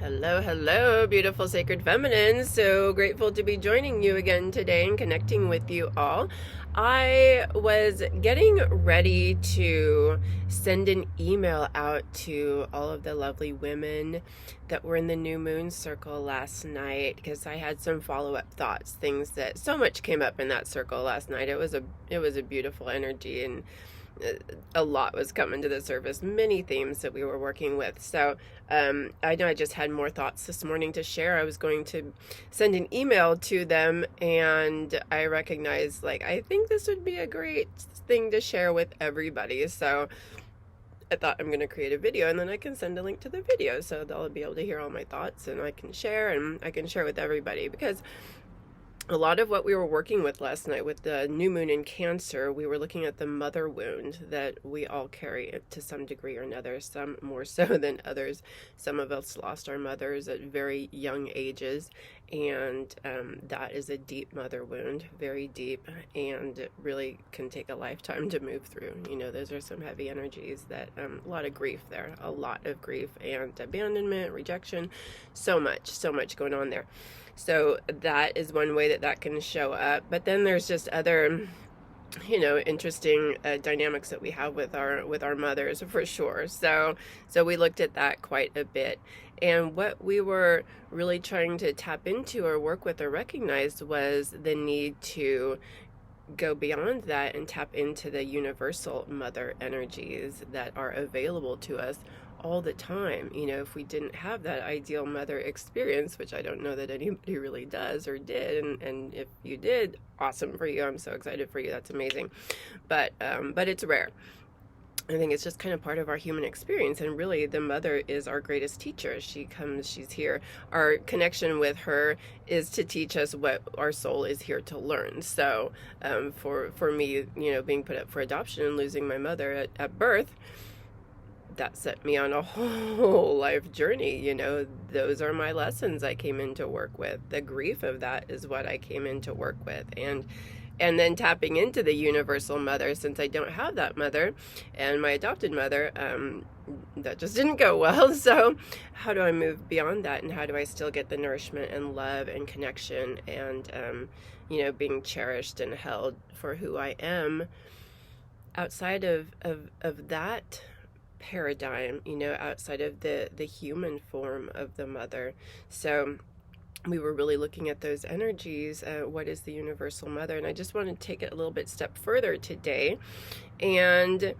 Hello, hello, beautiful sacred feminines. So grateful to be joining you again today and connecting with you all. I was getting ready to send an email out to all of the lovely women that were in the new moon circle last night because I had some follow-up thoughts, things that so much came up in that circle last night. It was a beautiful energy, and a lot was coming to the surface, many themes that we were working with. So I know I just had more thoughts this morning to share. I was going to send an email to them, and I recognized, like, I think this would be a great thing to share with everybody. So I thought I'm going to create a video, and then I can send a link to the video so they'll be able to hear all my thoughts, and I can share with everybody, because a lot of what we were working with last night with the new moon in Cancer, we were looking at the mother wound that we all carry to some degree or another, some more so than others. Some of us lost our mothers at very young ages, and that is a deep mother wound, very deep, and really can take a lifetime to move through. You know, those are some heavy energies that, a lot of grief there, a lot of grief and abandonment, rejection, so much going on there. So that is one way that can show up. But then there's just other, interesting dynamics that we have with our mothers, for sure. So we looked at that quite a bit. And what we were really trying to tap into or work with or recognize was the need to go beyond that and tap into the universal mother energies that are available to us all the time. You know, if we didn't have that ideal mother experience, which I don't know that anybody really does or did, and if you did, awesome for you. I'm so excited for you. That's amazing. But it's rare. I think it's just kind of part of our human experience, and really the mother is our greatest teacher. She's here. Our connection with her is to teach us what our soul is here to learn. So for me, being put up for adoption and losing my mother at birth, that set me on a whole life journey. Those are my lessons I came in to work with. The grief of that is what I came in to work with. And then tapping into the universal mother, since I don't have that mother and my adopted mother, that just didn't go well. So how do I move beyond that, and how do I still get the nourishment and love and connection and, being cherished and held for who I am outside of that paradigm, outside of the human form of the mother. So we were really looking at those energies. What is the universal mother? And I just want to take it a little bit step further today and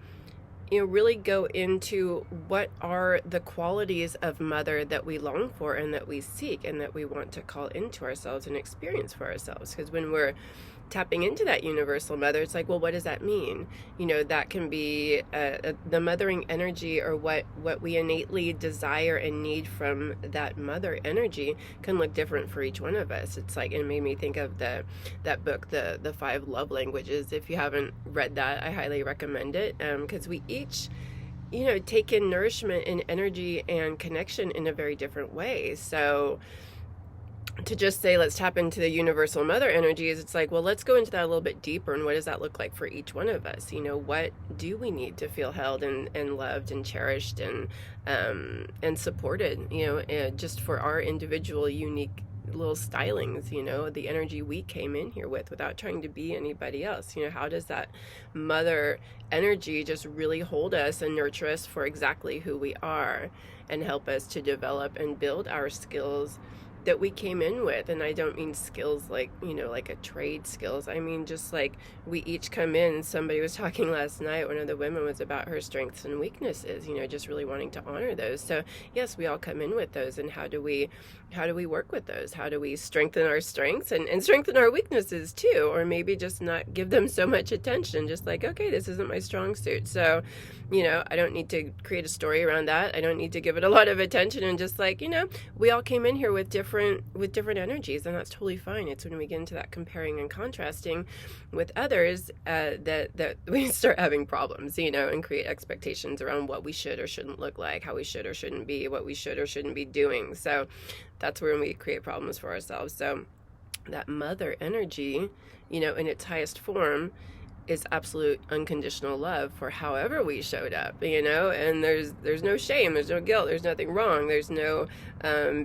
really go into what are the qualities of mother that we long for and that we seek and that we want to call into ourselves and experience for ourselves. Because when we're tapping into that universal mother, it's like, well, what does that mean? That can be the mothering energy, or what we innately desire and need from that mother energy can look different for each one of us. It's like, it made me think of that book, the 5 love languages. If you haven't read that, I highly recommend it, because we each take in nourishment and energy and connection in a very different way. So to just say, let's tap into the universal mother energies, it's like, well, let's go into that a little bit deeper. And what does that look like for each one of us? What do we need to feel held and loved and cherished and supported, just for our individual unique little stylings, the energy we came in here with, without trying to be anybody else. How does that mother energy just really hold us and nurture us for exactly who we are and help us to develop and build our skills that we came in with? And I don't mean skills like, like a trade skills. I mean, just like we each come in. Somebody was talking last night, one of the women was about her strengths and weaknesses, just really wanting to honor those. So yes, we all come in with those. And how do we work with those? How do we strengthen our strengths and strengthen our weaknesses too? Or maybe just not give them so much attention, just like, okay, this isn't my strong suit. So, I don't need to create a story around that. I don't need to give it a lot of attention, and just like, we all came in here with different energies, and that's totally fine. It's when we get into that comparing and contrasting with others that we start having problems, and create expectations around what we should or shouldn't look like, how we should or shouldn't be, what we should or shouldn't be doing. So that's where we create problems for ourselves. So that mother energy, in its highest form, is absolute unconditional love for however we showed up, and there's no shame, there's no guilt, there's nothing wrong, there's no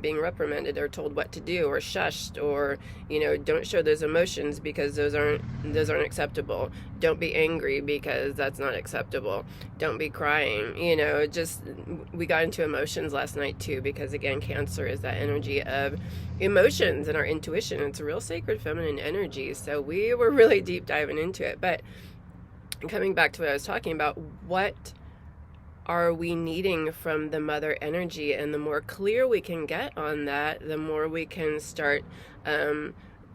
being reprimanded or told what to do or shushed, or don't show those emotions because those aren't acceptable. Don't be angry because that's not acceptable. Don't be crying. Just, we got into emotions last night too, because again, Cancer is that energy of emotions and our intuition. It's a real sacred feminine energy, so we were really deep diving into it. But coming back to what I was talking about, what are we needing from the mother energy? And the more clear we can get on that, the more we can start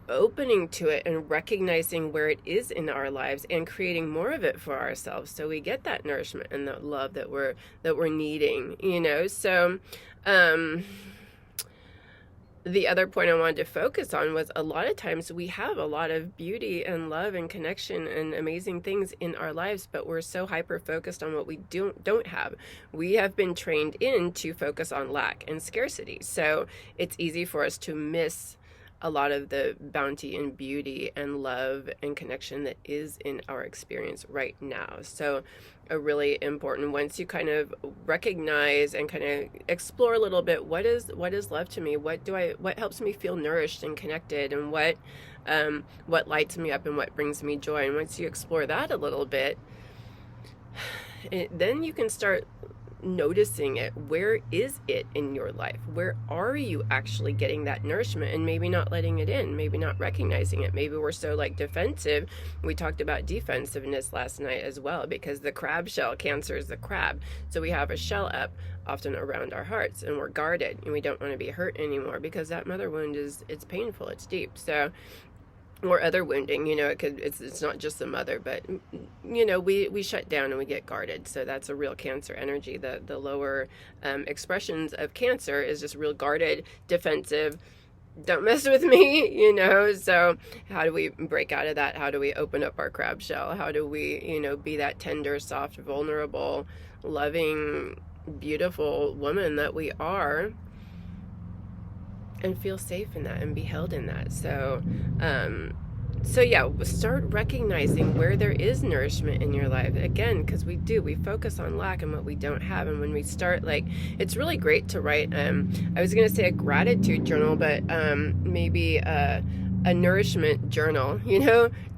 opening to it and recognizing where it is in our lives and creating more of it for ourselves, so we get that nourishment and that love that we're needing. So the other point I wanted to focus on was, a lot of times we have a lot of beauty and love and connection and amazing things in our lives, but we're so hyper focused on what we don't have. We have been trained in to focus on lack and scarcity, so it's easy for us to miss a lot of the bounty and beauty and love and connection that is in our experience right now. So a really important, once you kind of recognize and kind of explore a little bit, what is love to me? What helps me feel nourished and connected, and what lights me up and what brings me joy? And once you explore that a little bit, then you can start noticing it. Where is it in your life? Where are you actually getting that nourishment, and maybe not letting it in, maybe not recognizing it? Maybe we're so defensive. We talked about defensiveness last night as well, because the crab shell, Cancer is the crab, so we have a shell up often around our hearts, and we're guarded, and we don't want to be hurt anymore, because that mother wound it's painful, it's deep. So, or other wounding, it's not just the mother, but we shut down and we get guarded. So that's a real Cancer energy. The lower expressions of Cancer is just real guarded, defensive, don't mess with me, So how do we break out of that? How do we open up our crab shell? How do we be that tender, soft, vulnerable, loving, beautiful woman that we are, and feel safe in that and be held in that? So yeah, start recognizing where there is nourishment in your life, again, because we focus on lack and what we don't have. And when we start, it's really great to write, I was going to say a gratitude journal, but maybe a nourishment journal,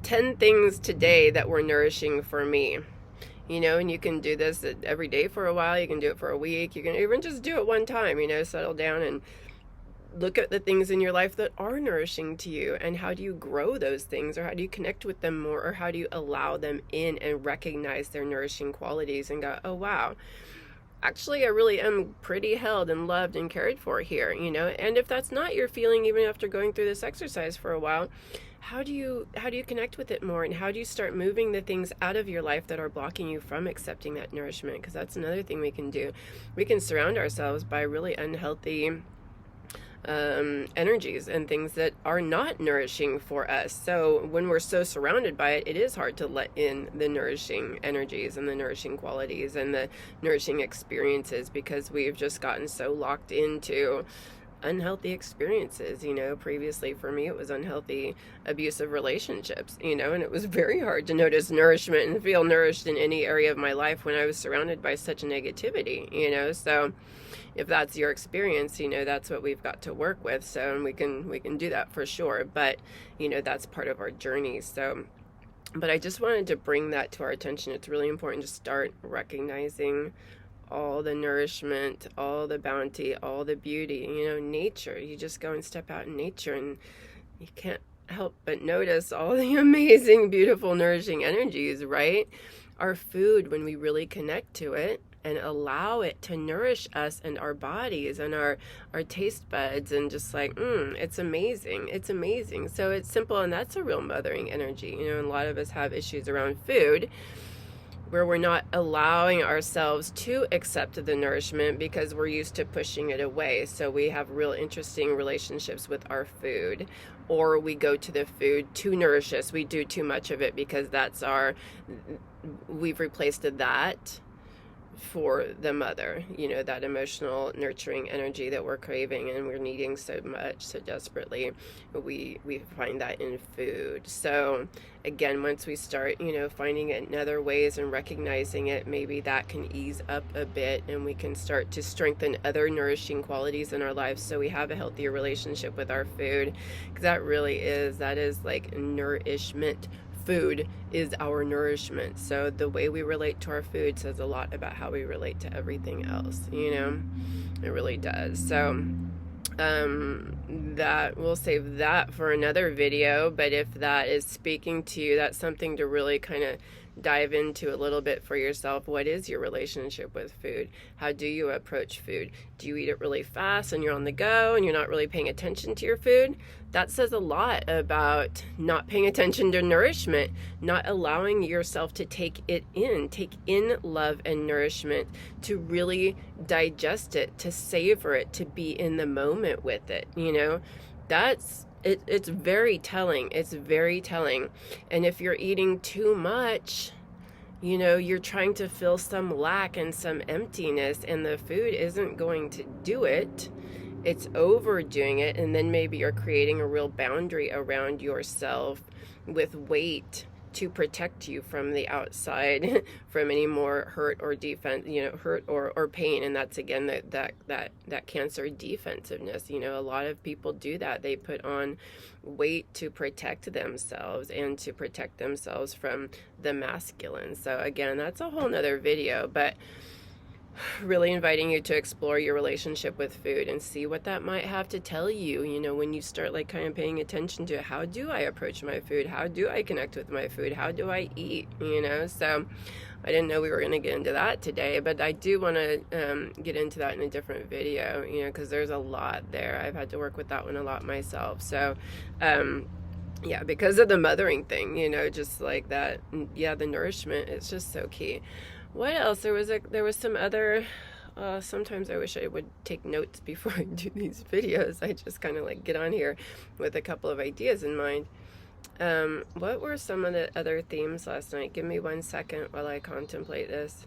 10 things today that were nourishing for me. And you can do this every day for a while. You can do it for a week. You can even just do it one time, settle down and look at the things in your life that are nourishing to you, and how do you grow those things, or how do you connect with them more, or how do you allow them in and recognize their nourishing qualities and go, oh wow, actually I really am pretty held and loved and cared for here. And if that's not your feeling, even after going through this exercise for a while, how do you connect with it more, and how do you start moving the things out of your life that are blocking you from accepting that nourishment? Because that's another thing we can do. We can surround ourselves by really unhealthy energies and things that are not nourishing for us. So when we're so surrounded by it, it is hard to let in the nourishing energies and the nourishing qualities and the nourishing experiences, because we've just gotten so locked into unhealthy experiences. Previously for me, it was unhealthy, abusive relationships, and it was very hard to notice nourishment and feel nourished in any area of my life when I was surrounded by such negativity. So if that's your experience, that's what we've got to work with. So we can do that for sure, but that's part of our journey. So, but I just wanted to bring that to our attention. It's really important to start recognizing all the nourishment, all the bounty, all the beauty. Nature, you just go and step out in nature, and you can't help but notice all the amazing, beautiful, nourishing energies, right? Our food, when we really connect to it and allow it to nourish us and our bodies and our taste buds, and just it's amazing. It's amazing. So it's simple, and that's a real mothering energy. And a lot of us have issues around food, where we're not allowing ourselves to accept the nourishment because we're used to pushing it away. So we have real interesting relationships with our food, or we go to the food to nourish us. We do too much of it because we've replaced that for the mother, that emotional nurturing energy that we're craving and we're needing so much, so desperately. We find that in food. So again, once we start, finding it in other ways and recognizing it, maybe that can ease up a bit and we can start to strengthen other nourishing qualities in our lives so we have a healthier relationship with our food, because that is like nourishment. Food is our nourishment. So the way we relate to our food says a lot about how we relate to everything else, it really does. So that we'll save that for another video, but if that is speaking to you, that's something to really kind of dive into a little bit for yourself. What is your relationship with food? How do you approach food? Do you eat it really fast and you're on the go and you're not really paying attention to your food? That says a lot about not paying attention to nourishment, not allowing yourself to take in love and nourishment, to really digest it, to savor it, to be in the moment with it. That's it. It's very telling. It's very telling. And if you're eating too much, you're trying to fill some lack and some emptiness, and the food isn't going to do it. It's overdoing it, and then maybe you're creating a real boundary around yourself with weight to protect you from the outside, from any more hurt or hurt or pain. And that's again that cancer defensiveness. A lot of people do that. They put on weight to protect themselves and to protect themselves from the masculine. So again, that's a whole nother video, but really inviting you to explore your relationship with food and see what that might have to tell you, when you start like kind of paying attention to how do I approach my food? How do I connect with my food? How do I eat? So I didn't know we were going to get into that today, but I do want to get into that in a different video, because there's a lot there. I've had to work with that one a lot myself. So, yeah, because of the mothering thing, just like that. Yeah, the nourishment is just so key. What else? There was some other, sometimes I wish I would take notes before I do these videos. I just kind of like get on here with a couple of ideas in mind. What were some of the other themes last night? Give me 1 second while I contemplate this.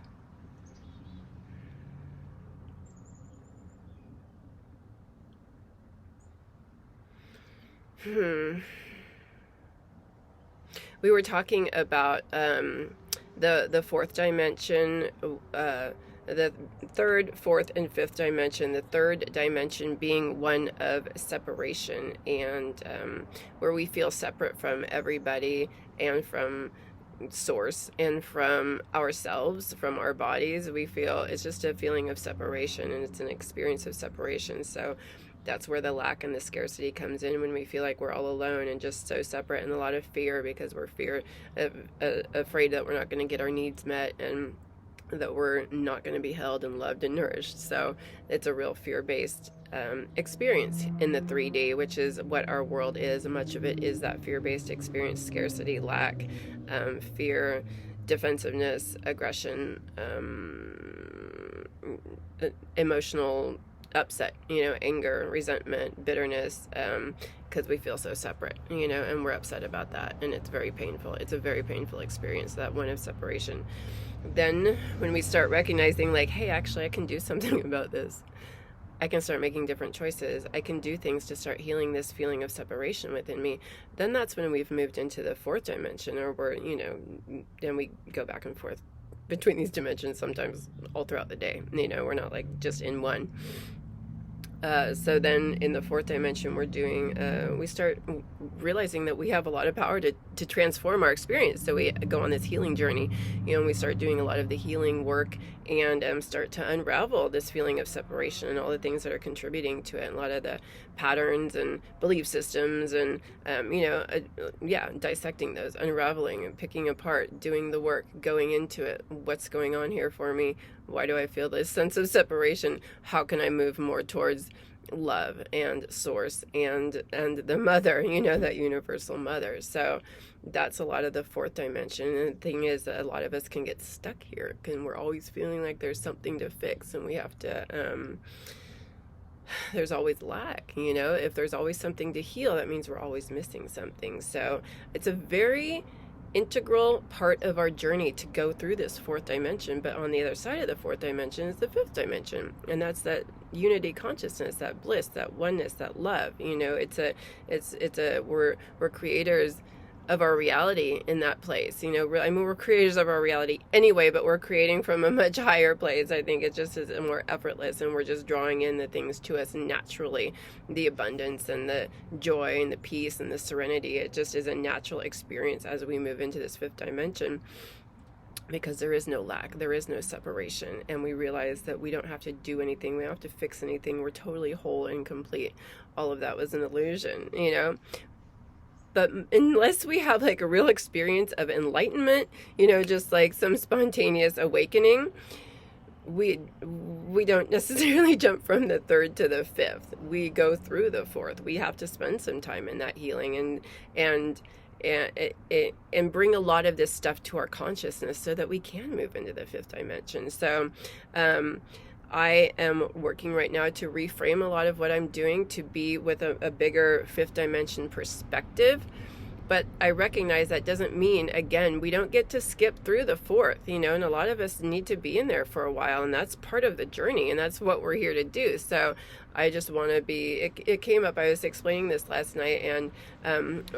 We were talking about, the fourth dimension, the third, fourth, and fifth dimension. The third dimension being one of separation, and where we feel separate from everybody and from source and from ourselves, from our bodies. We feel it's just a feeling of separation, and it's an experience of separation. So that's where the lack and the scarcity comes in, when we feel like we're all alone and just so separate, and a lot of fear, because we're afraid that we're not going to get our needs met and that we're not going to be held and loved and nourished. So it's a real fear-based experience in the 3D, which is what our world is. And much of it is that fear-based experience: scarcity, lack, fear, defensiveness, aggression, emotional upset, anger, resentment, bitterness, because we feel so separate, and we're upset about that, and it's very painful. It's a very painful experience, that one of separation. Then when we start recognizing, like, hey, actually I can do something about this, I can start making different choices, I can do things to start healing this feeling of separation within me, then that's when we've moved into the fourth dimension, or we're, then we go back and forth between these dimensions sometimes all throughout the day. We're not like just in one. So then in the fourth dimension, we start realizing that we have a lot of power to transform our experience. So we go on this healing journey, and we start doing a lot of the healing work, and start to unravel this feeling of separation and all the things that are contributing to it, and a lot of the patterns and belief systems, and dissecting those, unraveling and picking apart, doing the work, going into it. What's going on here for me? Why do I feel this sense of separation? How can I move more towards love and source and the mother, that universal mother? So that's a lot of the fourth dimension. And the thing is that a lot of us can get stuck here, and we're always feeling like there's something to fix, and we have to, there's always lack, if there's always something to heal, that means we're always missing something. So it's a very integral part of our journey to go through this fourth dimension. But on the other side of the fourth dimension is the fifth dimension, and that's that unity consciousness, that bliss, that oneness, that love. We're creators of our reality in that place. We're creators of our reality anyway, but we're creating from a much higher place. I think it just is more effortless, and we're just drawing in the things to us naturally, the abundance and the joy and the peace and the serenity. It just is a natural experience as we move into this fifth dimension, because there is no lack, there is no separation, and we realize that we don't have to do anything, we don't have to fix anything, we're totally whole and complete. All of that was an illusion, But unless we have like a real experience of enlightenment, just like some spontaneous awakening, we don't necessarily jump from the third to the fifth. We go through the fourth. We have to spend some time in that healing and bring a lot of this stuff to our consciousness so that we can move into the fifth dimension. So I am working right now to reframe a lot of what I'm doing to be with a bigger fifth dimension perspective. But I recognize that doesn't mean, again, we don't get to skip through the fourth, and a lot of us need to be in there for a while, and that's part of the journey, and that's what we're here to do. So I just want to be, it came up, I was explaining this last night, and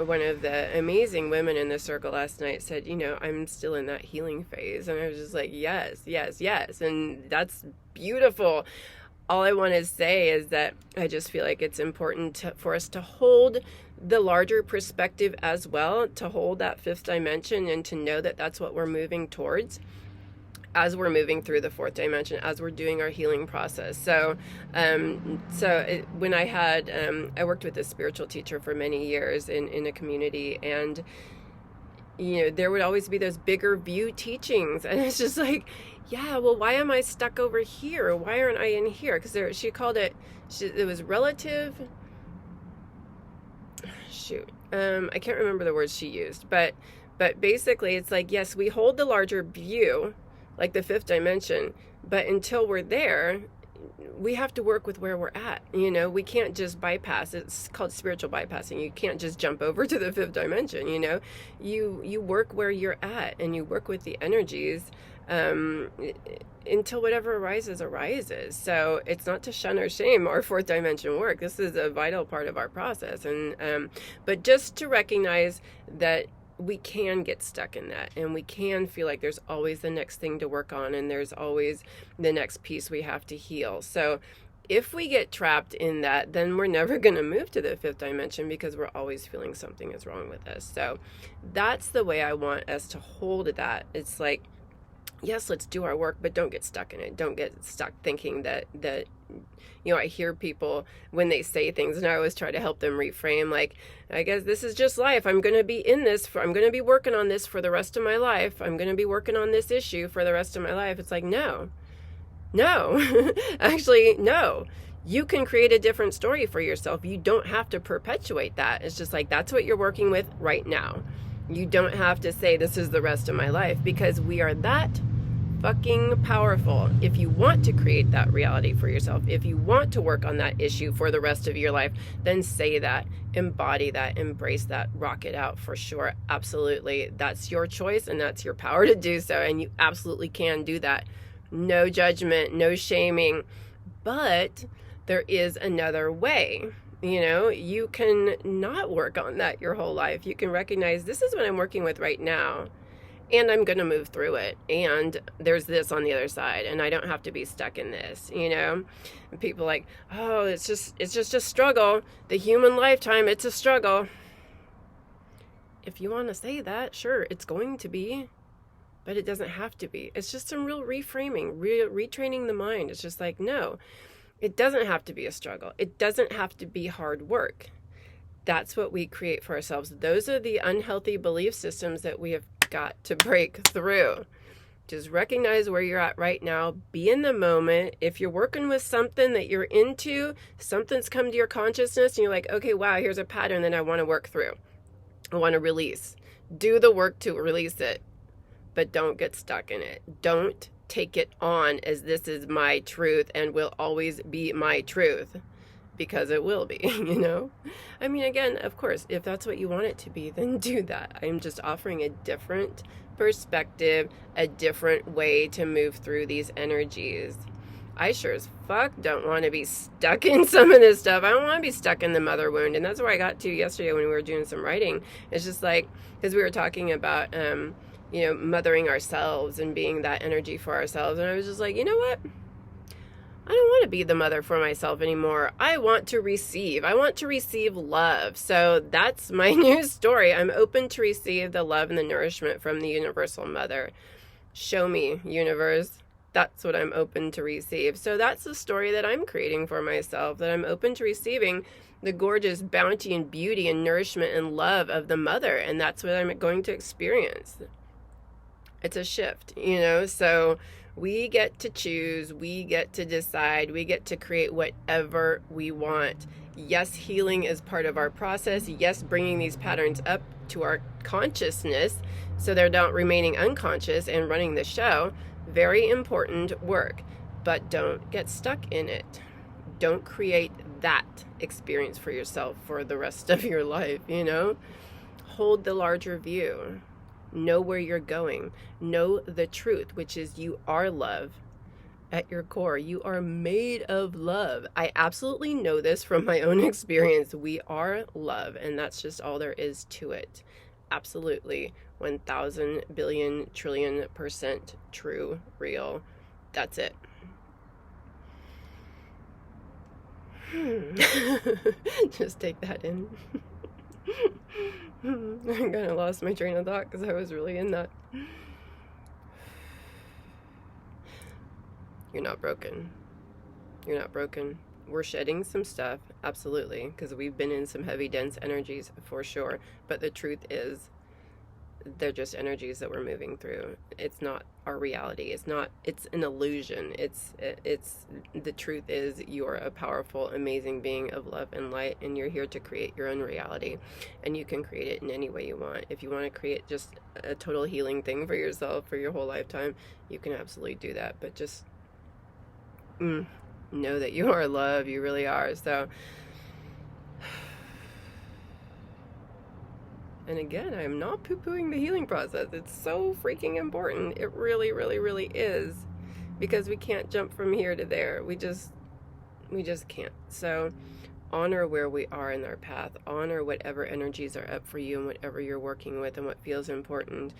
one of the amazing women in the circle last night said, I'm still in that healing phase. And I was just like, yes, yes, yes. And that's beautiful. All I want to say is that I just feel like it's important for us to hold the larger perspective as well, to hold that fifth dimension, and to know that that's what we're moving towards as we're moving through the fourth dimension, as we're doing our healing process. So when I worked with a spiritual teacher for many years in a community, and there would always be those bigger view teachings, and it's just like, yeah, well, why am I stuck over here? Why aren't I in here? Because she called it, it was relative. I can't remember the words she used, but basically it's like, yes, we hold the larger view, like the fifth dimension, but until we're there, we have to work with where we're at. We can't just bypass. It's called spiritual bypassing. You can't just jump over to the fifth dimension. You work where you're at, and you work with the energies until whatever arises. So it's not to shun or shame our fourth dimension work. This is a vital part of our process, and but just to recognize that we can get stuck in that, and we can feel like there's always the next thing to work on, and there's always the next piece we have to heal. So if we get trapped in that, then we're never going to move to the fifth dimension, because we're always feeling something is wrong with us. So that's the way I want us to hold that. It's like, yes, let's do our work, but don't get stuck in it. Don't get stuck thinking that I hear people when they say things, and I always try to help them reframe, like, I guess this is just life. I'm going to be in this, I'm going to be working on this for the rest of my life. I'm going to be working on this issue for the rest of my life. It's like, no, actually, no. You can create a different story for yourself. You don't have to perpetuate that. It's just like, that's what you're working with right now. You don't have to say this is the rest of my life, because we are that fucking powerful. If you want to create that reality for yourself, if you want to work on that issue for the rest of your life, then say that, embody that, embrace that, rock it out for sure. Absolutely. That's your choice, and that's your power to do so. And you absolutely can do that. No judgment, no shaming. But there is another way. You can not work on that your whole life. You can recognize, this is what I'm working with right now, and I'm going to move through it. And there's this on the other side, and I don't have to be stuck in this, And people like, oh, it's just a struggle. The human lifetime, it's a struggle. If you want to say that, sure, it's going to be, but it doesn't have to be. It's just some real reframing, retraining the mind. It's just like, no, it doesn't have to be a struggle. It doesn't have to be hard work. That's what we create for ourselves. Those are the unhealthy belief systems that we have got to break through. Just recognize where you're at right now. Be in the moment. If you're working with something that you're into, something's come to your consciousness, and you're like, okay, wow, here's a pattern that I want to work through. I want to release. Do the work to release it, but don't get stuck in it. Don't take it on as this is my truth and will always be my truth. because it will be, you know? I mean, again, of course, if that's what you want it to be, then do that. I'm just offering a different perspective, a different way to move through these energies. I sure as fuck don't want to be stuck in some of this stuff. I don't want to be stuck in the mother wound. And that's where I got to yesterday when we were doing some writing. It's just like, because we were talking about, mothering ourselves and being that energy for ourselves. And I was just like, you know what? I don't want to be the mother for myself anymore. I want to receive. I want to receive love. So that's my new story. I'm open to receive the love and the nourishment from the universal mother. Show me, universe. That's what I'm open to receive. So that's the story that I'm creating for myself, that I'm open to receiving the gorgeous bounty and beauty and nourishment and love of the mother. And that's what I'm going to experience. It's a shift, so we get to choose, we get to decide, we get to create whatever we want. Yes, healing is part of our process. Yes, bringing these patterns up to our consciousness so they're not remaining unconscious and running the show. Very important work, but don't get stuck in it. Don't create that experience for yourself for the rest of your life, Hold the larger view. Know where you're going. Know the truth, which is you are love at your core. You are made of love. I absolutely know this from my own experience. We are love, and that's just all there is to it. Absolutely. 1,000 billion trillion % true, real. That's it. Just take that in. I kind of lost my train of thought because I was really in that. You're not broken. You're not broken. We're shedding some stuff, absolutely, because we've been in some heavy, dense energies for sure. But the truth is, they're just energies that we're moving through. It's not our reality. It's an illusion. It's the truth is you're a powerful, amazing being of love and light, and you're here to create your own reality, and you can create it in any way you want. If you want to create just a total healing thing for yourself for your whole lifetime, you can absolutely do that, but just know that you are love. You really are. So, and again, I'm not poo-pooing the healing process. It's so freaking important. It really, really, really is. Because we can't jump from here to there. We just can't. So honor where we are in our path. Honor whatever energies are up for you and whatever you're working with and what feels important.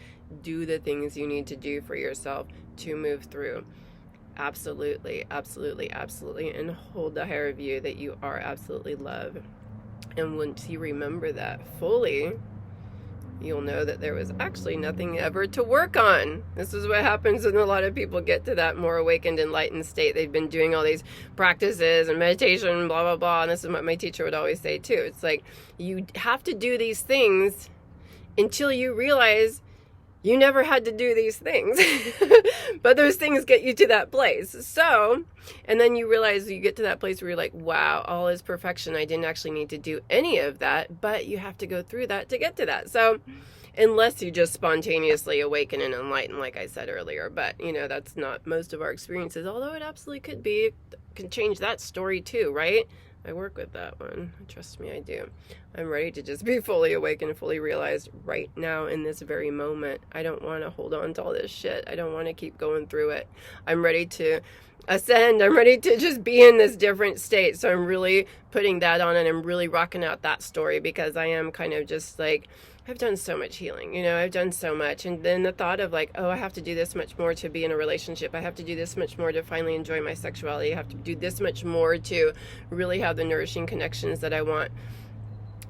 Do the things you need to do for yourself to move through. Absolutely, absolutely, absolutely. And hold the higher view that you are absolutely love. And once you remember that fully, you'll know that there was actually nothing ever to work on. This is what happens when a lot of people get to that more awakened, enlightened state. They've been doing all these practices and meditation, blah, blah, blah. And this is what my teacher would always say too. It's like, you have to do these things until you realize you never had to do these things. But those things get you to that place. So, and then you realize you get to that place where you're like, wow, all is perfection. I didn't actually need to do any of that, but you have to go through that to get to that. So unless you just spontaneously awaken and enlighten, like I said earlier, but that's not most of our experiences, although it absolutely could be. It can change that story too, right? I work with that one. Trust me, I do. I'm ready to just be fully awakened and fully realized right now in this very moment. I don't want to hold on to all this shit. I don't want to keep going through it. I'm ready to ascend. I'm ready to just be in this different state. So I'm really putting that on, and I'm really rocking out that story because I am kind of just like, I've done so much healing, I've done so much. And then the thought of like, oh, I have to do this much more to be in a relationship. I have to do this much more to finally enjoy my sexuality. I have to do this much more to really have the nourishing connections that I want.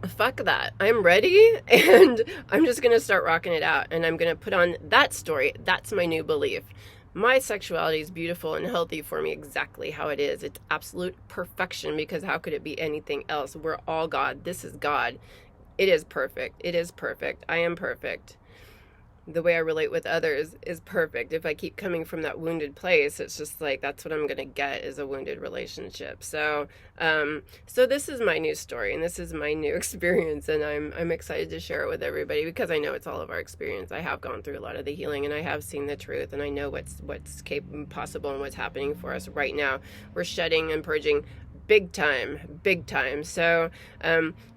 Fuck that. I'm ready, and I'm just going to start rocking it out, and I'm going to put on that story. That's my new belief. My sexuality is beautiful and healthy for me exactly how it is. It's absolute perfection, because how could it be anything else? We're all God. This is God. It is perfect. It is perfect. I am perfect. The way I relate with others is perfect. If I keep coming from that wounded place, it's just like, that's what I'm going to get, is a wounded relationship. So this is my new story, and this is my new experience, and I'm excited to share it with everybody because I know it's all of our experience. I have gone through a lot of the healing, and I have seen the truth, and I know what's possible and what's happening for us right now. We're shedding and purging big time, big time. So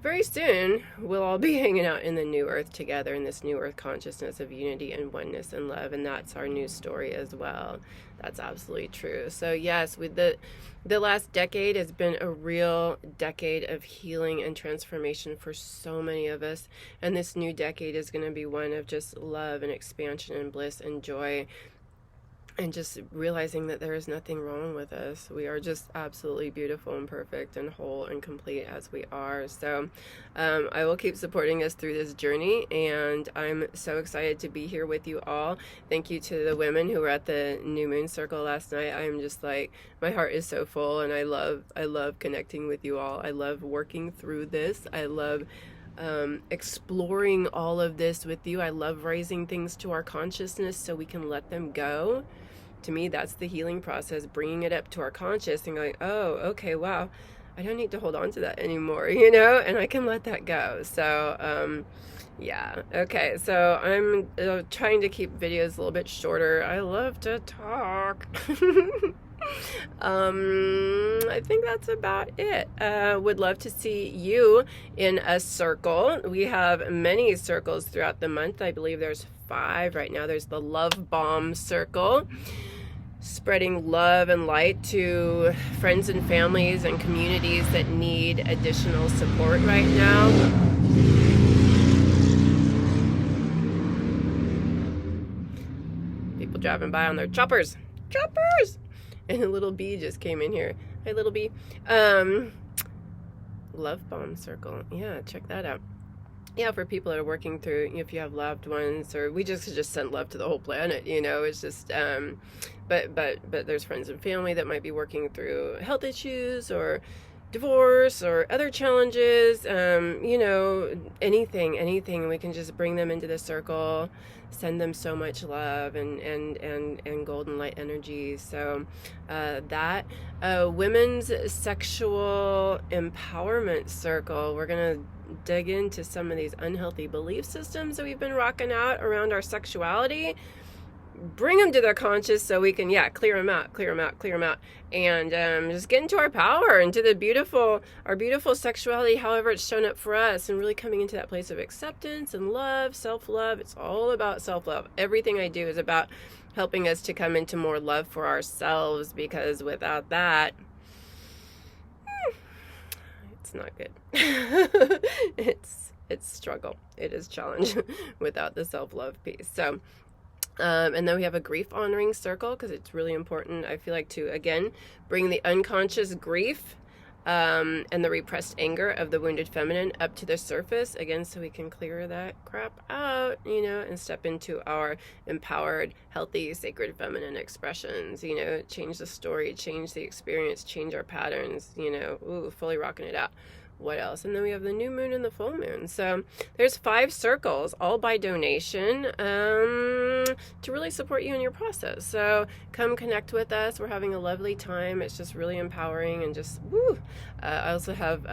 very soon we'll all be hanging out in the new earth together, in this new earth consciousness of unity and oneness and love, and that's our new story as well. That's absolutely true. So yes, with the last decade has been a real decade of healing and transformation for so many of us, and this new decade is going to be one of just love and expansion and bliss and joy, and just realizing that there is nothing wrong with us. We are just absolutely beautiful and perfect and whole and complete as we are. So I will keep supporting us through this journey, and I'm so excited to be here with you all. Thank you to the women who were at the New Moon Circle last night. I'm just like, my heart is so full, and I love connecting with you all. I love working through this. I love exploring all of this with you. I love raising things to our consciousness so we can let them go. To me, that's the healing process, bringing it up to our conscious and going, oh, okay, wow, I don't need to hold on to that anymore, and I can let that go. So yeah, okay, so I'm trying to keep videos a little bit shorter. I love to talk. I think that's about it. Would love to see you in a circle. We have many circles throughout the month. I believe there's 5 right now. There's the Love Bomb Circle, spreading love and light to friends and families and communities that need additional support right now. People driving by on their choppers. And a little bee just came in here. Hi, little bee. Love Bomb Circle. Yeah, check that out. Yeah, for people that are working through, if you have loved ones, or we just send love to the whole planet, it's just, but there's friends and family that might be working through health issues or divorce or other challenges, anything, we can just bring them into the circle, send them so much love and golden light energy. So that women's sexual empowerment circle, we're gonna dig into some of these unhealthy belief systems that we've been rocking out around our sexuality, bring them to their conscious so we can clear them out, and just get into our power, into our beautiful sexuality, however it's shown up for us, and really coming into that place of acceptance and love, self-love. It's all about self-love. Everything I do is about helping us to come into more love for ourselves, because without that, it's not good. It's struggle. It is challenge without the self-love piece. So and then we have a grief honoring circle, because it's really important, I feel like, to again bring the unconscious grief and the repressed anger of the wounded feminine up to the surface again, so we can clear that crap out, and step into our empowered, healthy, sacred feminine expressions, change the story, change the experience, change our patterns, fully rocking it out. What else? And then we have the new moon and the full moon. So there's 5 circles, all by donation, to really support you in your process. So come connect with us. We're having a lovely time. It's just really empowering, and just woo. I also have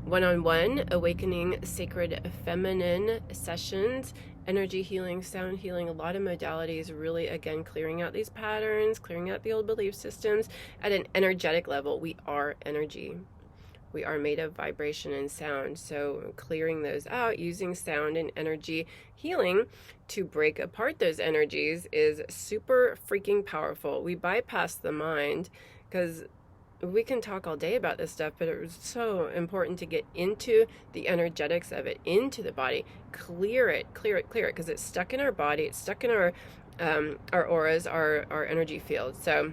one-on-one awakening sacred feminine sessions, energy healing, sound healing, a lot of modalities, really, again, clearing out these patterns, clearing out the old belief systems at an energetic level. We are energy. We are made of vibration and sound, so clearing those out using sound and energy healing to break apart those energies is super freaking powerful. We bypass the mind, because we can talk all day about this stuff, but it was so important to get into the energetics of it, into the body, clear it, because it's stuck in our body, it's stuck in our auras, our energy field. So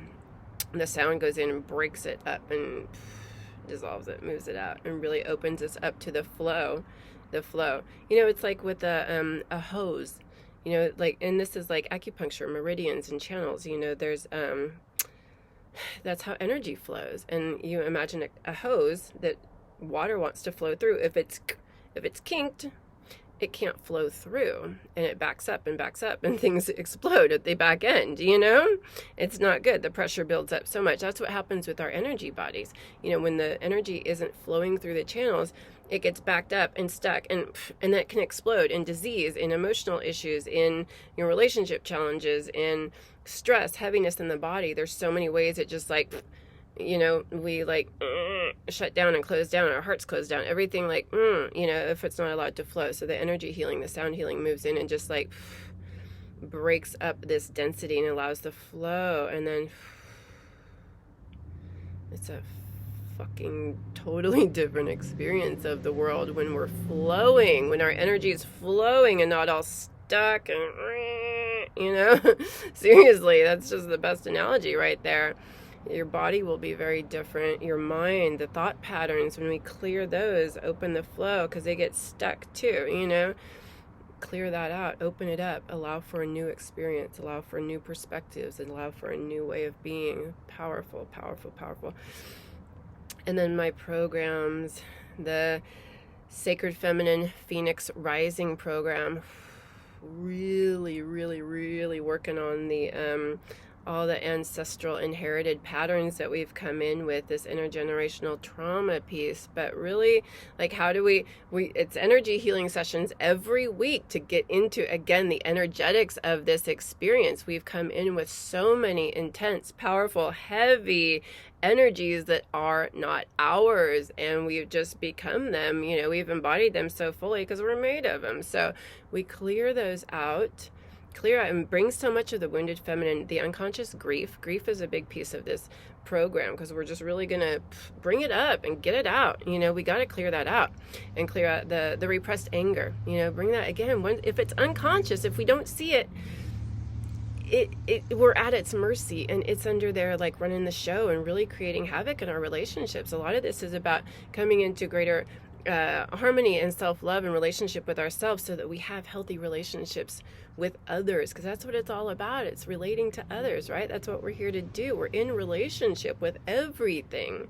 the sound goes in and breaks it up and dissolves it, moves it out, and really opens us up to the flow. It's like with a hose, and this is like acupuncture, meridians and channels, there's that's how energy flows. And you imagine a hose that water wants to flow through. If it's kinked, it can't flow through, and it backs up and things explode at the back end. It's not good. The pressure builds up so much. That's what happens with our energy bodies. When the energy isn't flowing through the channels, it gets backed up and stuck, and that can explode in disease, in emotional issues, in your relationship challenges, in stress, heaviness in the body. There's so many ways it just you know, we like shut down and close down, our hearts close down, everything like, you know, if it's not allowed to flow. So the energy healing, the sound healing moves in and just like breaks up this density and allows the flow. And then it's a fucking totally different experience of the world when we're flowing, when our energy is flowing and not all stuck and, you know. Seriously, that's just the best analogy right there. Your body will be very different. Your mind, the thought patterns, when we clear those, open the flow, because they get stuck too, you know. Clear that out, open it up, allow for a new experience, allow for new perspectives, and allow for a new way of being. Powerful, powerful, powerful. And then my programs, the Sacred Feminine Phoenix Rising program, really, really, really working on the all the ancestral inherited patterns that we've come in with, this intergenerational trauma piece. But really, like, how do we it's energy healing sessions every week to get into, again, the energetics of this experience. We've come in with so many intense, powerful, heavy energies that are not ours, and we've just become them. You know, we've embodied them so fully because we're made of them. So we clear those out, and bring so much of the wounded feminine, the unconscious grief. Grief is a big piece of this program, because we're just really going to bring it up and get it out. You know, we got to clear that out and clear out the repressed anger. You know, bring that again. If it's unconscious, if we don't see it, we're at its mercy, and it's under there like running the show and really creating havoc in our relationships. A lot of this is about coming into greater harmony and self-love and relationship with ourselves, so that we have healthy relationships with others, because that's what it's all about. It's relating to others, right? That's what we're here to do. We're in relationship with everything.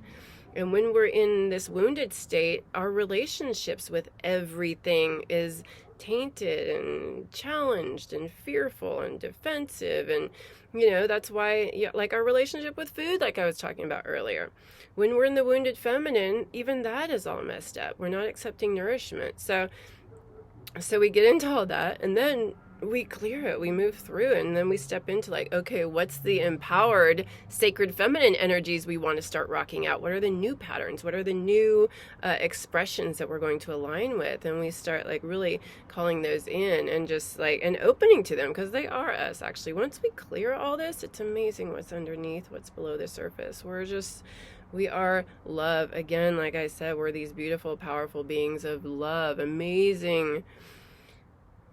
And when we're in this wounded state, our relationships with everything is tainted and challenged and fearful and defensive. And, you know, that's why, yeah, like our relationship with food, like I was talking about earlier, when we're in the wounded feminine, even that is all messed up. We're not accepting nourishment. So we get into all that, and then we clear it, we move through, and then we step into like, okay, what's the empowered sacred feminine energies we want to start rocking out? What are the new patterns? What are the new expressions that we're going to align with? And we start like really calling those in, and just like, and opening to them, because they are us. Actually, once we clear all this, it's amazing what's underneath, what's below the surface. We are love. Again, like I said, we're these beautiful, powerful beings of love. Amazing.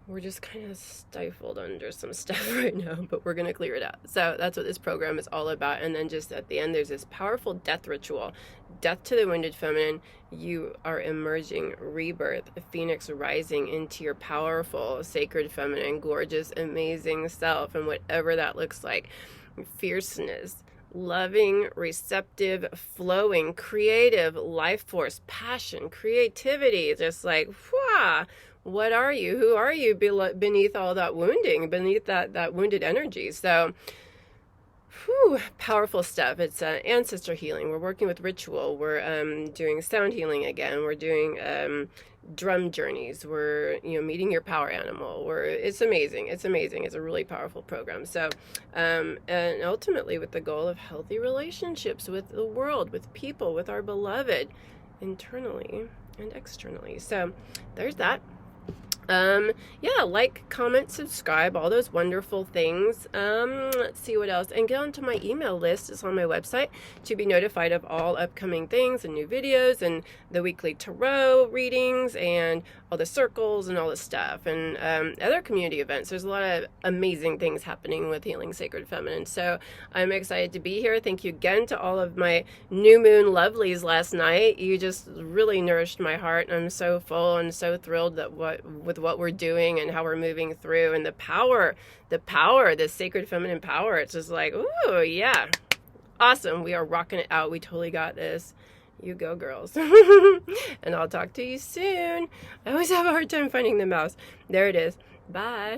We're just kind of stifled under some stuff right now, but we're going to clear it out. So that's what this program is all about. And then just at the end, there's this powerful death ritual. Death to the wounded feminine. You are emerging, rebirth, phoenix rising into your powerful, sacred feminine, gorgeous, amazing self. And whatever that looks like. Fierceness, loving, receptive, flowing, creative, life force, passion, creativity. Just like, whoa. What are you? Who are you beneath all that wounding, beneath that wounded energy? So, powerful stuff. It's ancestor healing. We're working with ritual. We're doing sound healing again. We're doing drum journeys. We're meeting your power animal. It's amazing. It's amazing. It's a really powerful program. So, and ultimately with the goal of healthy relationships with the world, with people, with our beloved, internally and externally. So, there's that. Yeah, like, comment, subscribe, all those wonderful things. Let's see what else. And get onto my email list. It's on my website to be notified of all upcoming things and new videos and the weekly tarot readings and all the circles and all the stuff and other community events. There's a lot of amazing things happening with Healing Sacred Feminine. So I'm excited to be here. Thank you again to all of my new moon lovelies last night. You just really nourished my heart. I'm so full and so thrilled that with what we're doing and how we're moving through, and the power, the sacred feminine power. It's just like, ooh, yeah, awesome. We are rocking it out. We totally got this. You go, girls. And I'll talk to you soon. I always have a hard time finding the mouse. There it is. Bye.